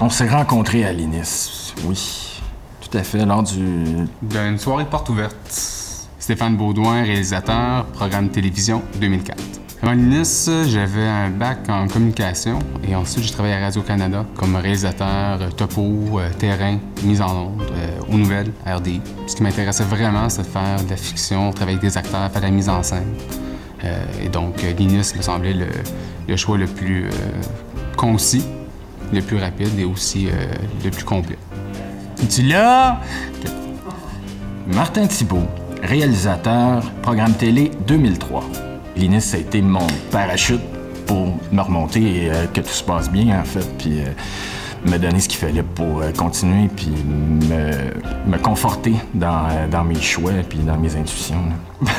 On s'est rencontrés à l'INIS, oui. Tout à fait, lors d'une soirée de porte ouverte. Stéphane Baudouin, réalisateur, programme télévision 2004. Avant l'INIS, j'avais un bac en communication et ensuite j'ai travaillé à Radio-Canada comme réalisateur, topo, terrain, mise en onde, aux nouvelles, RDI. Ce qui m'intéressait vraiment, c'est de faire de la fiction, travailler avec des acteurs, faire de la mise en scène. Et donc l'INIS me semblait le choix le plus concis, le plus rapide et aussi le plus complet. Tu l'as? Martin Thibault, réalisateur, programme télé 2003. L'INIS, ça a été mon parachute pour me remonter et que tout se passe bien, en fait, puis me donner ce qu'il fallait pour continuer, puis me conforter dans mes choix puis dans mes intuitions.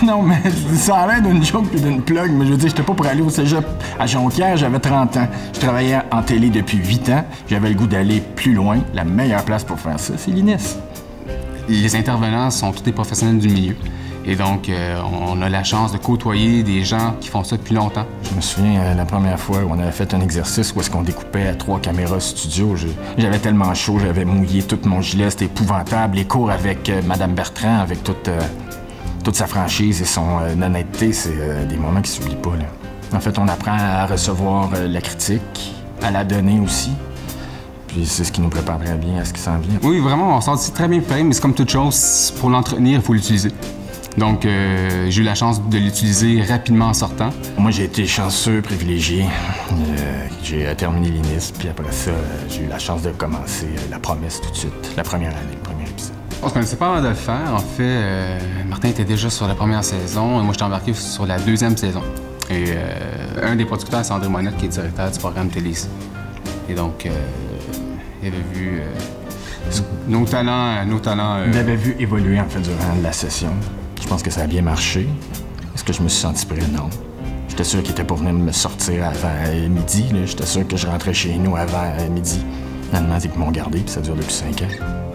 Non, mais ça a l'air d'une joke puis d'une plug, mais je veux dire, j'étais pas pour aller au cégep à Jonquière, j'avais 30 ans. Je travaillais en télé depuis 8 ans, j'avais le goût d'aller plus loin. La meilleure place pour faire ça, c'est l'INIS. Les intervenants sont tous des professionnels du milieu. Et donc, on a la chance de côtoyer des gens qui font ça depuis longtemps. Je me souviens la première fois où on avait fait un exercice où est-ce qu'on découpait à 3 caméras studio. J'avais tellement chaud, j'avais mouillé tout mon gilet, c'était épouvantable. Les cours avec Madame Bertrand, avec toute sa franchise et son honnêteté, c'est des moments qui s'oublient pas, là. En fait, on apprend à recevoir la critique, à la donner aussi. Puis c'est ce qui nous prépare très bien à ce qui s'en vient. Oui, vraiment, on sort d'ici très bien préparé, mais c'est comme toute chose, pour l'entretenir, il faut l'utiliser. Donc, j'ai eu la chance de l'utiliser rapidement en sortant. Moi, j'ai été chanceux, privilégié. J'ai terminé l'INIS, puis après ça, j'ai eu la chance de commencer La Promesse tout de suite, la première année, le premier épisode. On se connaissait pas avant de le faire. En fait, Martin était déjà sur la première saison et moi, j'étais embarqué sur la deuxième saison. Et un des producteurs, c'est André Monette, qui est directeur du programme télé ici. Et donc, il avait vu nos talents... Il avait vu évoluer, en fait, durant la session. Je pense que ça a bien marché. Est-ce que je me suis senti prêt? Non. J'étais sûr qu'il était pour venir me sortir avant midi. J'étais sûr que je rentrais chez nous avant midi. Finalement, ils m'ont gardé, puis ça dure depuis 5 ans.